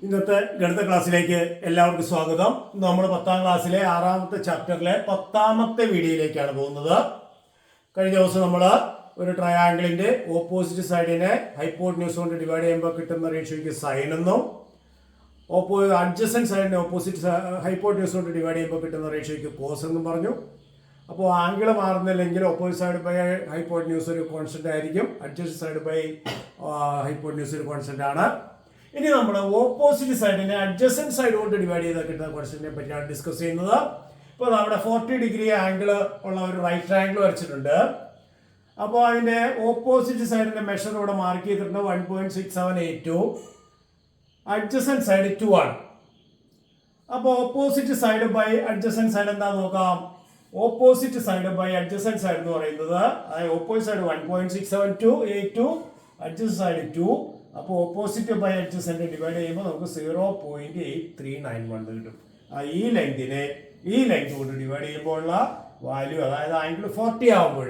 ഇന്നത്തെ ഗണിത ക്ലാസ്സിലേക്ക് എല്ലാവർക്കും സ്വാഗതം. നമ്മൾ 10ാം ക്ലാസ്സിലെ 6ാമത്തെ ചാപ്റ്ററിലെ 10ാമത്തെ വീഡിയോയിലേക്കാണ് പോകുന്നത്. കഴിഞ്ഞ ദിവസം നമ്മൾ ഒരു ട്രയാങ്കിളിന്റെ ഓപ്പോസിറ്റ് സൈഡിനെ ഹൈപ്പോട്ടന്യൂസ് കൊണ്ട് ഡിവൈഡ് ചെയ്യുമ്പോൾ കിട്ടുന്ന റേഷ്യോയ്ക്ക് സൈൻ എന്നും അഡ്ജസന്റ് സൈഡിനെ ഓപ്പോസിറ്റ് ഹൈപ്പോട്ടന്യൂസ് കൊണ്ട് ഡിവൈഡ് ചെയ്യുമ്പോൾ കിട്ടുന്ന റേഷ്യോയ്ക്ക് കോസ് എന്നും പറഞ്ഞു. അപ്പോൾ ആംഗിൾ മാറുന്നില്ലെങ്കിൽ ഓപ്പോസിറ്റ് സൈഡ് ബൈ ഹൈപ്പോട്ടന്യൂസ് ഒരു കോൺസ്റ്റന്റ് ആയിരിക്കും, അഡ്ജസന്റ് സൈഡ് ബൈ ഹൈപ്പോട്ടന്യൂസ് ഒരു കോൺസ്റ്റന്റ് ആണ്. ഇനി നമ്മൾ ഓപ്പോസിറ്റ് സൈഡിനെ അഡ്ജസന്റ് സൈഡ് കൊണ്ട് ഡിവൈഡ് ചെയ്ത് കിട്ടുന്ന ക്വസ്റ്റ്യനെ പറ്റിയാണ് ഡിസ്കസ് ചെയ്യുന്നത്. ഇപ്പോൾ നമ്മുടെ 40 ഡിഗ്രി ആംഗിൾ ഉള്ള ഒരു റൈറ്റ് ട്രയാങ്കിൾ വരച്ചിട്ടുണ്ട്. അപ്പോൾ അതിന്റെ ഓപ്പോസിറ്റ് സൈഡിന്റെ മെഷർ ഇവിടെ മാർക്ക് ചെയ്തിട്ടുണ്ട് 1.6782. അഡ്ജസന്റ് സൈഡ് 2 ആണ്. അപ്പോൾ opposite side by adjacent side എന്താ നോക്കാം. Opposite side by adjacent side എന്ന് പറയുന്നത് ഓപ്പോസിറ്റ് സൈഡ് 1.6782, അഡ്ജസന്റ് സൈഡ് 2. അപ്പോൾ ഓപ്പോസിറ്റ് ബൈ അഡ്ജസന്റ് ഡിവൈഡ് ചെയ്യുമ്പോൾ നമുക്ക് 0.8391 കിട്ടും. ഈ ലെങ്തിനെ ഈ ലെങ്ത് കൊണ്ട് ഡിവൈഡ് ചെയ്യുമ്പോൾ ഉള്ള വാല്യൂ, അതായത് ആംഗിൾ 40 ആവുമ്പോൾ,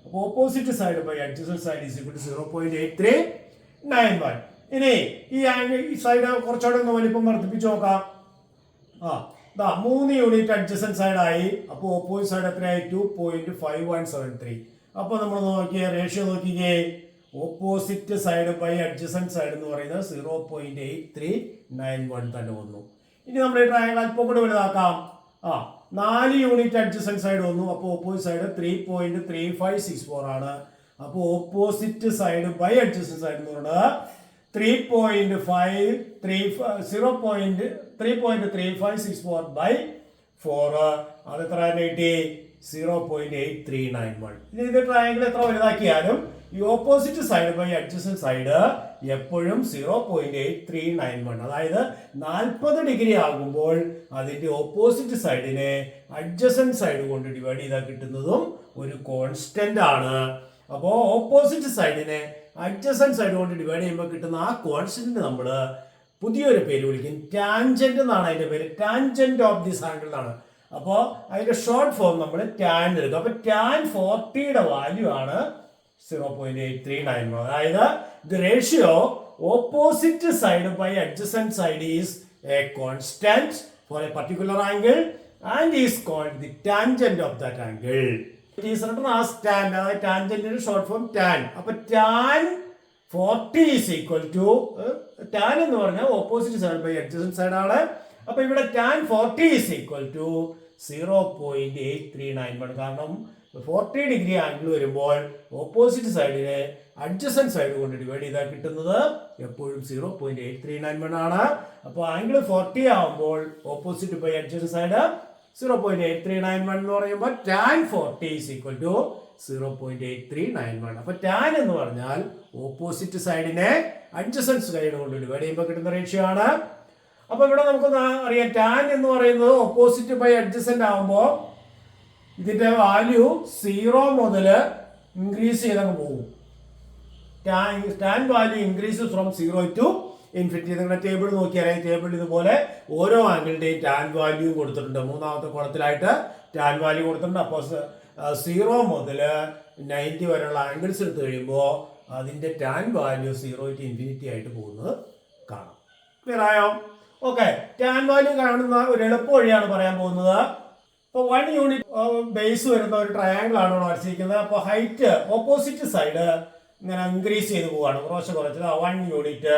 അപ്പോൾ opposite side by adjacent side is equal to 0.8391. ഇനി ഈ ആംഗിൾ ഈ സൈഡ് കുറച്ചുകൂടെ ഒന്ന് വലിപ്പം വർദ്ധിപ്പിച്ച് നോക്കാം. 3 യൂണിറ്റ് അഡ്ജസന്റ് സൈഡ് ആയി. അപ്പോൾ ഓപ്പോസിറ്റ് സൈഡ് എത്രയായി? 2.5173. അപ്പോൾ നമ്മൾ നോക്കിയേ റേഷ്യോ നോക്കിക്കേ, opposite side by adjacent side എന്ന് പറയുന്നത് 0.8391 തന്നെ വന്നു. ഇനി നമ്മുടെ ട്രയാങ്കിൾ അല്പം കൂടി വലുതാക്കാം. 4 യൂണിറ്റ് അഡ്ജസന്റ് സൈഡ് വന്നു. അപ്പോൾ ഓപ്പോസിറ്റ് സൈഡ് 3.3564 ആണ്. അപ്പോൾ opposite side by adjacent side എന്ന് പറയുന്നത് 0.3564 ബൈ 4. അത് എത്ര കിട്ടി? 0.8391. ഇനി ഇത് ട്രയാങ്കിൾ എത്ര വലുതാക്കിയാലും ഈ opposite side by adjacent side എപ്പോഴും 0.8391, അതായത് 40 ഡിഗ്രി ആകുമ്പോൾ അതിന്റെ ഓപ്പോസിറ്റ് സൈഡിനെ അഡ്ജസന്റ് സൈഡ് കൊണ്ട് ഡിവൈഡ് ചെയ്താൽ കിട്ടുന്നതും ഒരു കോൺസ്റ്റന്റ് ആണ്. അപ്പോൾ ഓപ്പോസിറ്റ് സൈഡിനെ അഡ്ജസന്റ് സൈഡ് കൊണ്ട് ഡിവൈഡ് ചെയ്യുമ്പോൾ കിട്ടുന്ന ആ കോൺസ്റ്റന്റ് നമ്മൾ പുതിയൊരു പേര് വിളിക്കും, ടാൻജന്റ് എന്നാണ് അതിന്റെ പേര്. ടാൻജന്റ് ഓഫ് ദിസ് ആംഗിൾ എന്നാണ്. അപ്പോൾ അതിന്റെ ഷോർട്ട് ഫോം നമ്മൾ ടാൻ എടുക്കും. അപ്പോൾ ടാൻ 40യുടെ വാല്യൂ ആണ് 0.8391. അതായത് the ratio opposite side by adjacent side is a constant for a particular angle and is called the tangent of that angle. It is written as tan. Tangent is short form tan. അപ്പോൾ tan 40 is equal to tan എന്ന് പറഞ്ഞാൽ opposite side by adjacent side ആണ്. അപ്പോൾ ഇവിടെ tan 40 is equal to 0.8391. കാരണം 40 degree angle വരുമ്പോൾ opposite സൈഡിനെ adjacent side കൊണ്ട് ഡിവൈഡ് ചെയ്താൽ കിട്ടുന്നത് എപ്പോഴും 0.8391 ആണ്. അപ്പോൾ ആംഗിൾ 40 ആവുമ്പോൾ ഓപ്പോസിറ്റ് ബൈ അഡ്ജസന്റ് സൈഡ് 0.8391 എന്ന് പറയുമ്പോൾ tan 40 is equal to 0.8391. അപ്പോൾ tan എന്ന് പറഞ്ഞാൽ ഓപ്പോസിറ്റ് സൈഡിനെ അഡ്ജസന്റ് സൈഡ് കൊണ്ട് ഡിവൈഡ് ചെയ്യുമ്പോൾ കിട്ടുന്ന റേഷ്യോ ആണ്. അപ്പോൾ ഇവിടെ നമുക്ക് അറിയാം tan എന്ന് പറയുന്നത് ഓപ്പോസിറ്റ് ബൈ അഡ്ജസന്റ് ആവുമ്പോൾ ഇതിന്റെ വാല്യൂ 0 മുതൽ ഇൻക്രീസ് ചെയ്തങ്ങ് പോകും. Tan value increase from 0 to infinity. നിങ്ങളുടെ ടേബിൾ നോക്കിയാൽ ടേബിൾ ഇതുപോലെ ഓരോ ആംഗിളിന്റെയും ടാൻ വാല്യൂ കൊടുത്തിട്ടുണ്ട്. 3ാമത്തെ കോളത്തിലായിട്ട് ടാൻ വാല്യൂ കൊടുത്തിട്ടുണ്ട്. അപ്പോൾ 0 മുതൽ 90 വരെയുള്ള ആംഗിൾസ് എടുത്തു കഴിയുമ്പോൾ അതിന്റെ ടാൻ വാല്യൂ 0 to ഇൻഫിനിറ്റി ആയിട്ട് പോകുന്നത് കാണാം. ക്ലിയർ ആയോ? ഓക്കെ, ടാൻ വാല്യൂ കാണുന്ന ഒരു എളുപ്പ വഴിയാണ് പറയാൻ പോകുന്നത്. ഇപ്പോൾ 1 യൂണിറ്റ് ബേസ് വരുന്ന ഒരു ട്രയാങ്കിൾ ആണ് വരച്ചിരിക്കുന്നത്. അപ്പോൾ ഹൈറ്റ് ഓപ്പോസിറ്റ് സൈഡ് ഇങ്ങനെ ഇൻക്രീസ് ചെയ്ത് പോവുകയാണ്, കുറച്ചത് 1 യൂണിറ്റ്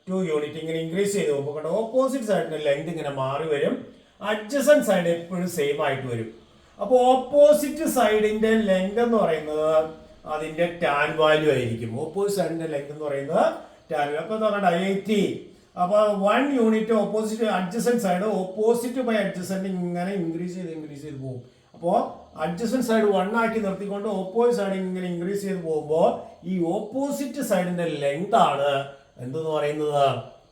2 യൂണിറ്റ് ഇങ്ങനെ ഇൻക്രീസ് ചെയ്ത് പോകുമ്പോൾ കണ്ടോ ഓപ്പോസിറ്റ് സൈഡിന്റെ ലെങ്ത് ഇങ്ങനെ മാറി വരും. അഡ്ജസന്റ് സൈഡ് എപ്പോഴും സെയിം ആയിട്ട് വരും. അപ്പോൾ ഓപ്പോസിറ്റ് സൈഡിന്റെ ലെങ്ത് എന്ന് പറയുന്നത് അതിന്റെ ടാൻ വാല്യൂ ആയിരിക്കും. ഓപ്പോസിറ്റ് സൈഡിന്റെ ലെങ്ത് എന്ന് പറയുന്നത് ടാൻ വാല്യൂ. അപ്പോൾ നോക്കണ്ട 80. അപ്പോൾ 1 unit opposite adjacent side opposite by adjacent ഇങ്ങനെ ഇൻക്രീസ് ചെയ്ത് പോകും. അപ്പോൾ അഡ്ജസന്റ് സൈഡ് 1 ആക്കി നിർത്തിക്കൊണ്ട് ഓപ്പോസിറ്റ് സൈഡ് ഇങ്ങനെ ഇൻക്രീസ് ചെയ്ത് പോകുമ്പോൾ ഈ ഓപ്പോസിറ്റ് സൈഡിന്റെ ലെങ്ത് ആണ് എന്തെന്ന് പറയുന്നത്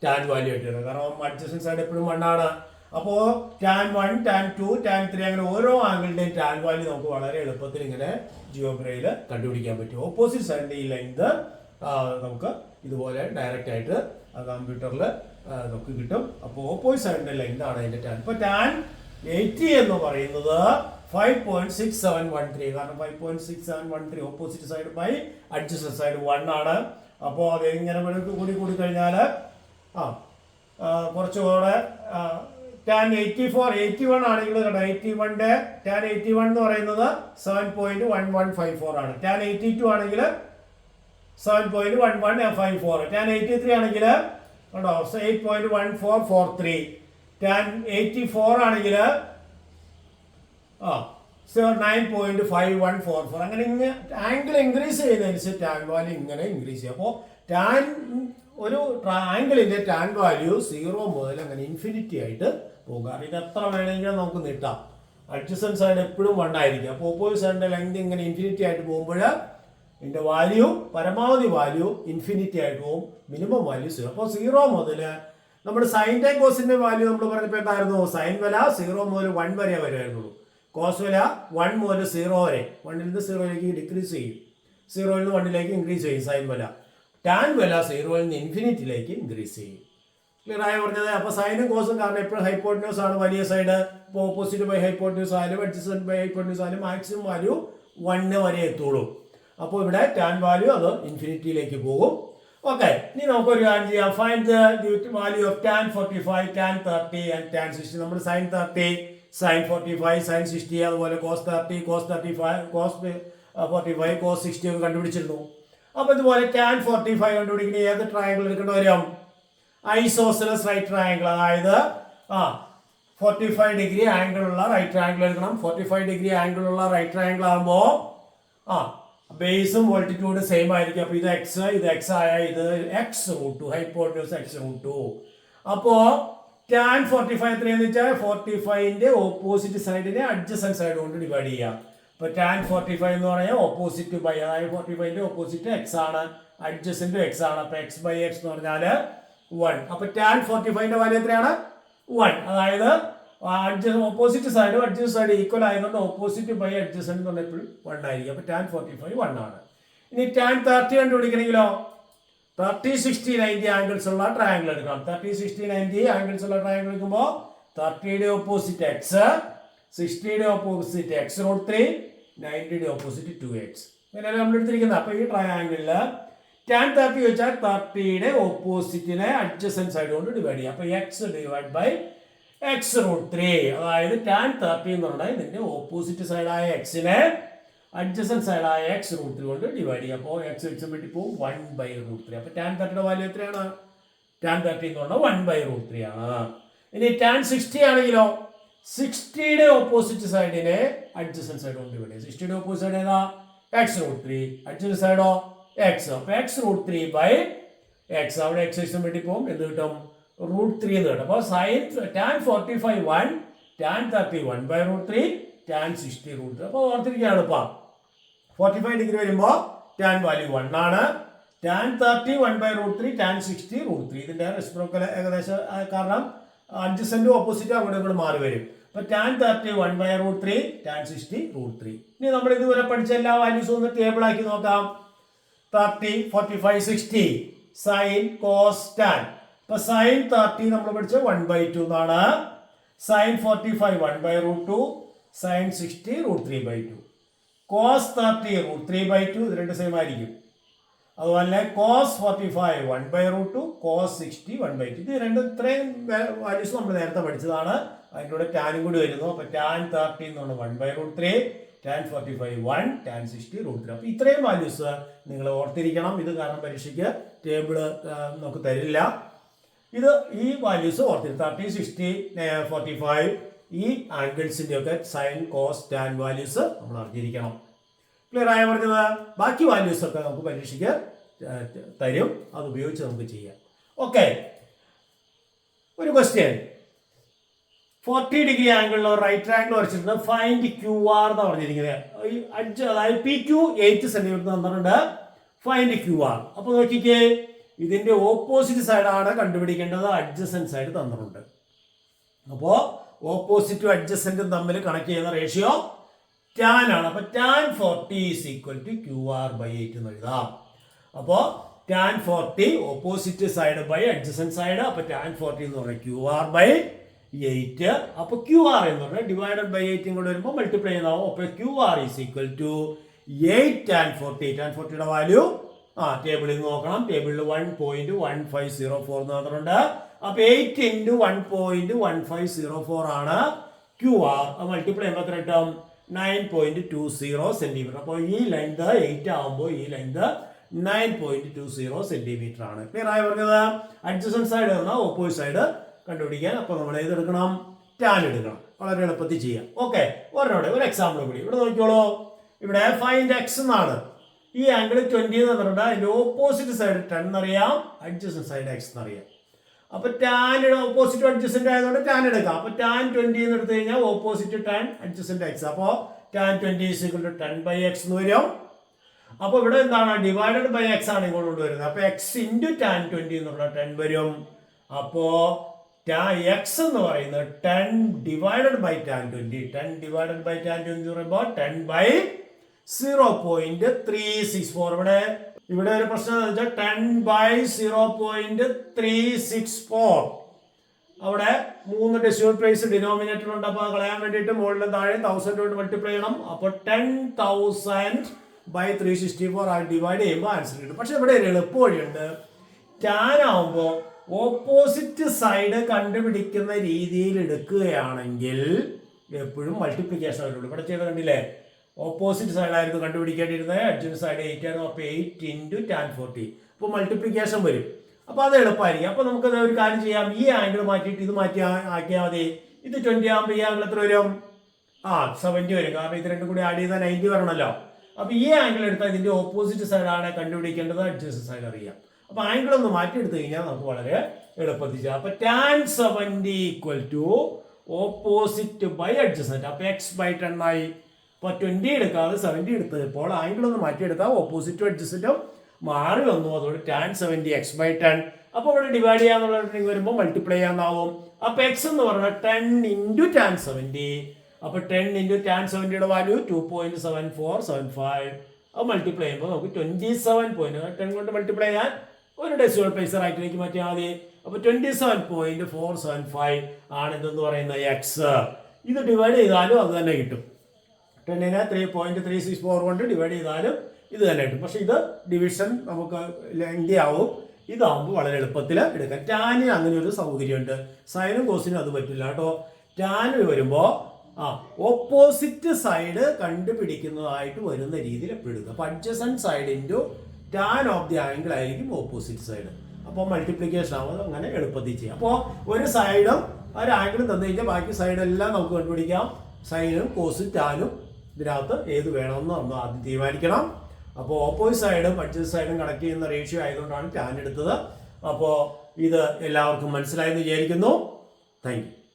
ടാൻ വാല്യൂ ആയിട്ട് വരുന്നത്. കാരണം അഡ്ജസന്റ് സൈഡ് എപ്പോഴും 1 ആണ്. അപ്പോൾ tan 1, tan 2, tan 3 അങ്ങനെ ഓരോ ആംഗിളിന്റെയും ടാൻ വാല്യൂ നമുക്ക് വളരെ എളുപ്പത്തിൽ ഇങ്ങനെ ജിയോഗ്രഫിയിൽ കണ്ടുപിടിക്കാൻ പറ്റും. ഓപ്പോസിറ്റ് സൈഡിന്റെ ഈ ലെങ്ത് നമുക്ക് ഇതുപോലെ ഡയറക്റ്റ് ആയിട്ട് കമ്പ്യൂട്ടറിൽ നമുക്ക് കിട്ടും. അപ്പോൾ ഓപ്പോസിറ്റ് സൈഡിന്റെ ലെങ്ത് ആണ് അതിന്റെ ടാൻ. ഇപ്പോൾ tan 80 എന്ന് പറയുന്നത് 5.6713. കാരണം 5.6713 opposite side by adjacent side 1 ആണ്. അപ്പോൾ അത് ഇങ്ങനെ കൂടി കഴിഞ്ഞാൽ കുറച്ചുകൂടെ ടാൻ 81 ആണെങ്കിൽ കേട്ടോ 81 ടാൻ 81 എന്ന് പറയുന്നത് 7.1154 ആണ്. ടാൻ 82 ആണെങ്കിൽ 7.1154. ടാൻ 83 ആണെങ്കിൽ കേട്ടോ 8.1443. ടാൻ 84 ആണെങ്കിൽ 9.5144. അങ്ങനെ ആംഗിൾ ഇൻക്രീസ് ചെയ്യുന്നതനുസരിച്ച് ടാൻ വാല്യൂ ഇങ്ങനെ ഇൻക്രീസ് ചെയ്യും. അപ്പോൾ ടാൻ ഒരു ആംഗിളിന്റെ ടാൻ വാല്യൂ 0 മുതൽ അങ്ങനെ ഇൻഫിനിറ്റി ആയിട്ട് പോകും. കാരണം ഇത് എത്ര വേണമെങ്കിലും നമുക്ക് നീട്ടാം. അഡ്ജസൻറ്റ് സൈഡ് എപ്പോഴും 1 ആയിരിക്കും. അപ്പോൾ ഓപ്പോസിറ്റ് സൈഡിന്റെ ലെങ്ത് ഇങ്ങനെ ഇൻഫിനിറ്റി ആയിട്ട് പോകുമ്പോൾ ഇതിന്റെ വാല്യൂ പരമാവധി വാല്യൂ ഇൻഫിനിറ്റി ആയിട്ട് പോകും. Minimum value 0. അപ്പോൾ 0 മുതൽ നമ്മുടെ സൈൻ്റെ കോസിന്റെ വാല്യൂ നമ്മൾ പറഞ്ഞപ്പോൾ എന്തായിരുന്നു? സൈൻ വില 0 മുതൽ 1 വരെ വരുമായിരുന്നുള്ളൂ. കോസ് വില 1 മുതൽ 0 വരെ, 1ൽ നിന്ന് 0ലേക്ക് ഡിക്രീസ് ചെയ്യും, 0ൽ നിന്ന് 1ലേക്ക് ഇൻക്രീസ് ചെയ്യും സൈൻ വില. ടാൻ വില 0ൽ നിന്ന് ഇൻഫിനിറ്റിയിലേക്ക് ഇൻക്രീസ് ചെയ്യും. ക്ലിയർ ആയി പറഞ്ഞത്? അപ്പോൾ സൈനും കോസും കാരണം എപ്പോഴും ഹൈപ്പോട്ടന്യൂസ് ആണ് വലിയ സൈഡ്. ഇപ്പോൾ ഓപ്പോസിറ്റ് ബൈ ഹൈപ്പോട്ടന്യൂസ് ആയാലും അഡ്ജസന്റ് ബൈ ഹൈപ്പോട്ടന്യൂസ് ആയാലും മാക്സിമം വാല്യൂ 1 വരെ എത്തുള്ളൂ. അപ്പോൾ ഇവിടെ ടാൻ വാല്യൂ അത് ഇൻഫിനിറ്റിയിലേക്ക് പോകും. ഓക്കെ, ഇനി നമുക്കൊരു കാര്യം ചെയ്യാം. Find the value of tan 45, tan 30 and tan 60. നമ്മൾ സൈൻ 30, സൈൻ 45, സൈൻ 60, അതുപോലെ കോസ് 30, കോസ് 35, കോസ് 45, കോസ് 60 ഒക്കെ കണ്ടുപിടിച്ചിരുന്നു. അപ്പോൾ ഇതുപോലെ ടാൻ 45 കണ്ടുപിടിക്കുന്ന ഏത് ട്രയാങ്കിൾ എടുക്കേണ്ടി വരും? ഐസോസെലസ് റൈറ്റ് ട്രയാങ്കിൾ, അതായത് 45 ഡിഗ്രി ആംഗിൾ ഉള്ള റൈറ്റ് ട്രയാങ്കിൾ എടുക്കണം. 45 ഡിഗ്രി ആംഗിൾ ഉള്ള റൈറ്റ് ട്രയാങ്കിൾ ആകുമ്പോൾ ബേസും വോൾട്ടിറ്റ്യൂഡ് സെയിം ആയിരിക്കും. അപ്പോൾ ഇത് എക്സ് ആയ ഇത് x√2, ഹൈപ്പോട്ടന്യൂസ് x√2. അപ്പോൾ ടാൻ 45 എത്രയാണെന്ന് വെച്ചാൽ 45ന്റെ ഓപ്പോസിറ്റ് സൈഡിനെ അഡ്ജസൻറ്റ് സൈഡ് കൊണ്ട് ഡിവൈഡ് ചെയ്യാം. അപ്പോൾ ടാൻ 45 എന്ന് പറഞ്ഞാൽ ഓപ്പോസിറ്റ് ബൈ, അതായത് 45ന്റെ ഓപ്പോസിറ്റ് എക്സ് ആണ്, അഡ്ജസൻറ്റ് എക്സ് ആണ്. അപ്പോൾ എക്സ് ബൈ എക്സ് എന്ന് പറഞ്ഞാൽ 1. അപ്പോൾ ടാൻ 45ന്റെ വാല്യൂ എത്രയാണ്? 1. അതായത് opposite side adjust side equal ആയതുകൊണ്ട് ഓപ്പോസിറ്റ് ബൈ അഡ്ജസൻറ്റ് എന്ന് പറഞ്ഞാൽ എപ്പോഴും 1 ആയിരിക്കും. അപ്പോൾ ടാൻ 45 1 ആണ്. ഇനി ടാൻ 30 കണ്ടുപിടിക്കണമെങ്കിലോ 30, 60, 90 ആംഗിൾസ് ഉള്ള ട്രയാങ്കിൾ എടുക്കണം. 30, 60, 90 ആംഗിൾസ് ഉള്ള ട്രയാങ്കിൾ എടുക്കുമ്പോൾ 30യുടെ ഓപ്പോസിറ്റ് എക്സ്, 60യുടെ ഓപ്പോസിറ്റ് x√3, 90യുടെ ഓപ്പോസിറ്റ് 2x. ഇങ്ങനെയാണ് നമ്മൾ എടുത്തിരിക്കുന്നത്. അപ്പോൾ ഈ ട്രയാങ്കിളിൽ ടാൻ 30 വെച്ചാൽ 30യുടെ ഓപ്പോസിറ്റിനെ അഡ്ജസൻറ്റ് സൈഡ് കൊണ്ട് ഡിവൈഡ് ചെയ്യാം. അപ്പോൾ x ഡിവൈഡ് ബൈ x√3, അതായത് ടാൻ 30 എന്ന് പറഞ്ഞാൽ ഇതിന്റെ ഓപ്പോസിറ്റ് സൈഡായ എക്സിനെ അഡ്ജസൻറ്റ് സൈഡായ x√3 കൊണ്ട് ഡിവൈഡ് ചെയ്യാം. അപ്പോൾ x വെട്ടി പോകും 1/√3. അപ്പോൾ ടാൻ 30യുടെ വാല്യൂ എത്രയാണ്? ടാൻ 30 എന്ന് പറഞ്ഞാൽ 1/√3 ആണ്. ഇനി ടാൻ 60 ആണെങ്കിലോ 60യുടെ ഓപ്പോസിറ്റ് സൈഡിനെ അഡ്ജസൻറ്റ് സൈഡ് കൊണ്ട് ഡിവൈഡ് ചെയ്യാം. 60യുടെ ഓപ്പോസിറ്റ് സൈഡ് ഏതാ? x√3, adjacent സൈഡോ x. അപ്പോൾ x√3/x, അവിടെ x വെട്ടി പോകും, എന്ത് കിട്ടും? √3 എന്ന് കിട്ടും. അപ്പോൾ സൈൻ ടാൻ 45 1, ടാൻ 30 1/√3, ടാൻ 60 √3. അപ്പോൾ ഓർത്തിരിക്കുകയാണ്. എളുപ്പം 45 ഡിഗ്രി വരുമ്പോൾ ടാൻ വാല്യൂ 1 ആണ്. Tan 30 1/√3, tan 60 √3. ഇതിന്റെ റെസിപ്രോക്കൽ ഏകദേശം കാരണം അഡ്ജസൻറ്റും ഓപ്പോസിറ്റും അവിടെ കൂടെ മാറി വരും. അപ്പോൾ ടാൻ 30 1/√3, ടാൻ 60 √3. ഇനി നമ്മൾ ഇതുവരെ പഠിച്ച എല്ലാ വാല്യൂസും ഒന്ന് ടേബിൾ ആക്കി നോക്കാം. 30, 45, 60 സൈൻ കോസ് ടാൻ. അപ്പോൾ സൈൻ 30 നമ്മൾ പഠിച്ച 1/2 എന്നാണ്. Sign 45 1/√2, sign 60 √3/2. കോസ് 30 √3/2, ഇത് രണ്ട് സെയിം ആയിരിക്കും. അതുപോലെ കോസ് 45 1/√2, കോസ് 60 1/2. ഇത് രണ്ടും ഇത്രയും വാല്യൂസ് നമ്മൾ നേരത്തെ പഠിച്ചതാണ്. അതിൻ്റെ കൂടെ ടാനും കൂടി വരുന്നു. അപ്പോൾ ടാൻ 30 എന്ന് പറഞ്ഞാൽ 1/√3, ടാൻ 45 1, ടാൻ 60 √3. അപ്പോൾ ഇത്രയും വാല്യൂസ് നിങ്ങൾ ഓർത്തിരിക്കണം. ഇത് കാരണം പരീക്ഷയ്ക്ക് ടേബിള് നമുക്ക് തരില്ല. ഇത് ഈ വാല്യൂസ് ഓർത്തിരിക്കും. 30, 60, 45 ഈ ആംഗിൾസിൻ്റെ ഒക്കെ സൈൻ കോസ് ടാൻ വാല്യൂസ് നമ്മൾ അറിഞ്ഞിരിക്കണം. ക്ലിയർ ആയ പറഞ്ഞത്? ബാക്കി വാല്യൂസ് ഒക്കെ നമുക്ക് പരീക്ഷയ്ക്ക് തരും, അത് ഉപയോഗിച്ച് നമുക്ക് ചെയ്യാം. ഓക്കെ, ഒരു ക്വസ്റ്റ്യൻ. 40 ഡിഗ്രി ആംഗിളിൽ റൈറ്റ് ആംഗിൾ വരച്ചിട്ടുണ്ട്. ഫൈൻഡ് QR എന്ന് പറഞ്ഞിരിക്കുന്നത്. അതായത് PQ 8 സെന്റിമീറ്റർ തന്നിട്ടുണ്ട്. Find QR. അപ്പോൾ നോക്കിക്കേ, ഇതിന്റെ ഓപ്പോസിറ്റ് സൈഡാണ് കണ്ടുപിടിക്കേണ്ടത്. അഡ്ജസൻറ്റ് സൈഡ് തന്നിട്ടുണ്ട്. അപ്പോൾ ഓപ്പോസിറ്റും അഡ്ജസൻറ്റും തമ്മിൽ കണക്ട് ചെയ്യുന്ന റേഷ്യോ ടാൻ ആണ്. അപ്പോൾ ടാൻ 40 = QR/8 എന്ന് എഴുതാം. അപ്പോൾ tan 40 opposite side by adjacent side. അപ്പോൾ ടാൻ 40 എന്ന് പറഞ്ഞാൽ QR/8. അപ്പോൾ QR എന്ന് പറഞ്ഞാൽ ഡിവൈഡഡ് ബൈ 8 കൂടെ വരുമ്പോൾ മൾട്ടിപ്ലൈ ചെയ്താവും. അപ്പോൾ QR = 8 ടാൻ 40. ടാൻ 40യുടെ വാല്യൂ ടേബിളിൽ നോക്കണം. ടേബിളിൽ 1.1504 എന്ന് പറഞ്ഞിട്ടുണ്ട്. അപ്പൊ 8 ഇൻറ്റു 1.1504 ആണ് QR. മൾട്ടിപ്ലൈ ചെയ്യുമ്പോൾ എത്ര കിട്ടും? 9.20 സെന്റിമീറ്റർ. അപ്പോൾ ഈ ലെങ്ത് 8 ആകുമ്പോൾ ഈ ലെങ്ത് 9.20 സെന്റിമീറ്റർ ആണ്. ക്ലിയർ ആയി പറഞ്ഞത്? അഡ്ജസന്റ് സൈഡ് എന്ന ഓപ്പോസിറ്റ് സൈഡ് കണ്ടുപിടിക്കാൻ അപ്പോൾ നമ്മൾ ഏതെടുക്കണം? ടാൻ എടുക്കണം. വളരെ എളുപ്പത്തിൽ ചെയ്യാം. ഓക്കെ, ഒരു എക്സാമ്പിൾ കൂടി ഇവിടെ നോക്കിയോളൂ. ഇവിടെ ഫൈൻഡ് എക്സ് എന്നാണ്. ഈ ആംഗിൾ 20 എന്ന് പറഞ്ഞിട്ട് അതിന്റെ ഓപ്പോസിറ്റ് സൈഡ് 10 എന്നറിയാം, അഡ്ജസന്റ് സൈഡ് എക്സ് എന്നറിയാം. അപ്പൊ ടാൻ ഓപ്പോസിറ്റ് അഡ്ജസന്റ് ആയതുകൊണ്ട് ടാൻ എടുക്കാം. അപ്പൊ ടാൻ 20 എന്ന് എടുത്തു കഴിഞ്ഞാൽ ഓപ്പോസിറ്റ് ടാൻ അഡ്ജസന്റ് എക്സ്. അപ്പോ ടാൻ 20 = 10/x എന്ന് വരും. അപ്പൊ ഇവിടെ എന്താണ്? ഡിവൈഡഡ് ബൈ എക്സ് ആണ് ഇങ്ങോട്ട് കൊണ്ടുവരുന്നത്. അപ്പൊ എക്സ് ഇൻറ്റു ടാൻ 20 എന്നുള്ള 10 വരും. അപ്പോ എക്സ് എന്ന് പറയുന്നത് 10 divided by tan 20. 10 divided by tan 20 എന്ന് പറയുമ്പോൾ 10/0.364. ഇവിടെ ഒരു പ്രശ്നം എന്ന് വെച്ചാൽ 10/0.364. അവിടെ 3 ഡെസിമൽ പ്ലേസ് ഡിനോമിനേറ്റർ ഉണ്ട്. അപ്പോൾ കളയാൻ വേണ്ടിയിട്ട് മുകളിലും താഴെ 1000 കൊണ്ട് മൾട്ടിപ്ലൈ ചെയ്യണം. അപ്പോൾ 10,000/364 ആയി ഡിവൈഡ് ചെയ്യുമ്പോൾ ആൻസർ കിട്ടും. പക്ഷെ ഇവിടെ ഒരു എളുപ്പ വഴിയുണ്ട്. ടാൻ ആവുമ്പോൾ ഓപ്പോസിറ്റ് സൈഡ് കണ്ടുപിടിക്കുന്ന രീതിയിൽ എടുക്കുകയാണെങ്കിൽ എപ്പോഴും മൾട്ടിപ്ലിക്കേഷൻ വരുള്ളൂ. ഇവിടെ ചെയ്ത് കണ്ടില്ലേ? ഓപ്പോസിറ്റ് സൈഡ് ആയിരുന്നു കണ്ടുപിടിക്കേണ്ടിയിരുന്നത്, അഡ്ജസന്റ് സൈഡ് 8 ആയിരുന്നു. അപ്പോൾ 8 ഇൻറ്റു ടാൻ 40. അപ്പോൾ മൾട്ടിപ്ലിക്കേഷൻ വരും. അപ്പോൾ അത് എളുപ്പമായിരിക്കും. അപ്പോൾ നമുക്ക് ഒരു കാര്യം ചെയ്യാം. ഈ ആംഗിൾ മാറ്റിയിട്ട് ഇത് ആക്കിയാൽ മതി. ഇത് 20 ആകുമ്പോൾ ഈ ആംഗിൾ എത്ര വരും? 70 വരും. കാരണം ഇത് രണ്ടും കൂടി ആഡ് ചെയ്താൽ 90 വരണമല്ലോ. അപ്പോൾ ഈ ആംഗിൾ എടുത്താൽ ഇതിന്റെ ഓപ്പോസിറ്റ് സൈഡാണ് കണ്ടുപിടിക്കേണ്ടത്, അഡ്ജസന്റ് സൈഡ് അറിയാം. അപ്പൊ ആംഗിൾ ഒന്ന് മാറ്റി എടുത്തു കഴിഞ്ഞാൽ നമുക്ക് വളരെ എളുപ്പത്തിൽ ചെയ്യാം. അപ്പൊ ടാൻ 70 = ഓപ്പോസിറ്റ് ബൈ അഡ്ജസന്റ്. അപ്പൊ x/10 ആയി. അപ്പൊ 20 എടുക്കാതെ 70 എടുത്തപ്പോൾ ആംഗിൾ ഒന്ന് മാറ്റിയെടുത്താൽ ഓപ്പോസിറ്റും അഡ്ജസന്റും മാറി വന്നു. അതുകൊണ്ട് ടാൻ 70 x/10. അപ്പൊ ഇവിടെ ഡിവൈഡ് ചെയ്യാന്നുള്ള വരുമ്പോൾ മൾട്ടിപ്ലൈ ചെയ്യാന്നാവും. അപ്പൊ എക്സ് എന്ന് പറഞ്ഞാൽ 10 ഇൻറ്റു ടാൻ 70. അപ്പൊ 10 ഇൻറ്റു ടാൻ 70യുടെ വാല്യൂ 2.7475. അത് മൾട്ടിപ്ലൈ ചെയ്യുമ്പോൾ നമുക്ക് 27.10 കൊണ്ട് മൾട്ടിപ്ലൈ ചെയ്യാൻ ഒരു ഡെസിമൽ പ്ലേസ് റൈറ്റിലേക്ക് മാറ്റിയാൽ മതി. അപ്പൊ 27.475 ആണ് ഇതെന്ന് പറയുന്ന എക്സ്. ഇത് ഡിവൈഡ് ചെയ്താലും അത് തന്നെ കിട്ടും. 10നെ 3.364 കൊണ്ട് ഡിവൈഡ് ചെയ്താലും ഇത് തന്നെ കിട്ടും. പക്ഷെ ഇത് ഡിവിഷൻ നമുക്ക് ലെങ്തി ആവും. ഇതാവുമ്പോൾ വളരെ എളുപ്പത്തിൽ എടുക്കാം. ടാനിന് അങ്ങനെ ഒരു സൗകര്യമുണ്ട്. സൈനും കോസിനും അത് പറ്റില്ല കേട്ടോ. ടാനിന് വരുമ്പോൾ ഓപ്പോസിറ്റ് സൈഡ് കണ്ടുപിടിക്കുന്നതായിട്ട് വരുന്ന രീതിയിൽ എപ്പോഴും എടുക്കുക. അപ്പൊ adjacent side into tan of the angle ആയിരിക്കും ഓപ്പോസിറ്റ് സൈഡ്. അപ്പോൾ മൾട്ടിപ്ലിക്കേഷൻ ആവുന്നത് അങ്ങനെ എളുപ്പത്തിൽ ചെയ്യാം. അപ്പോൾ ഒരു സൈഡും ഒരു ആംഗിളും തന്നു കഴിഞ്ഞാൽ ബാക്കി സൈഡെല്ലാം നമുക്ക് കണ്ടുപിടിക്കാം. സൈനും കോസും ടാനും ഇതിനകത്ത് ഏത് വേണമെന്ന് നമ്മൾ ആദ്യം തീരുമാനിക്കണം. അപ്പോൾ ഓപ്പോസിറ്റ് സൈഡും അഡ്ജസ്റ്റ് സൈഡും കണക്ട് ചെയ്യുന്ന റേഷ്യോ ആയതുകൊണ്ടാണ് ടാൻ എടുത്തത്. അപ്പോൾ ഇത് എല്ലാവർക്കും മനസ്സിലായെന്ന് വിചാരിക്കുന്നു. Thank you.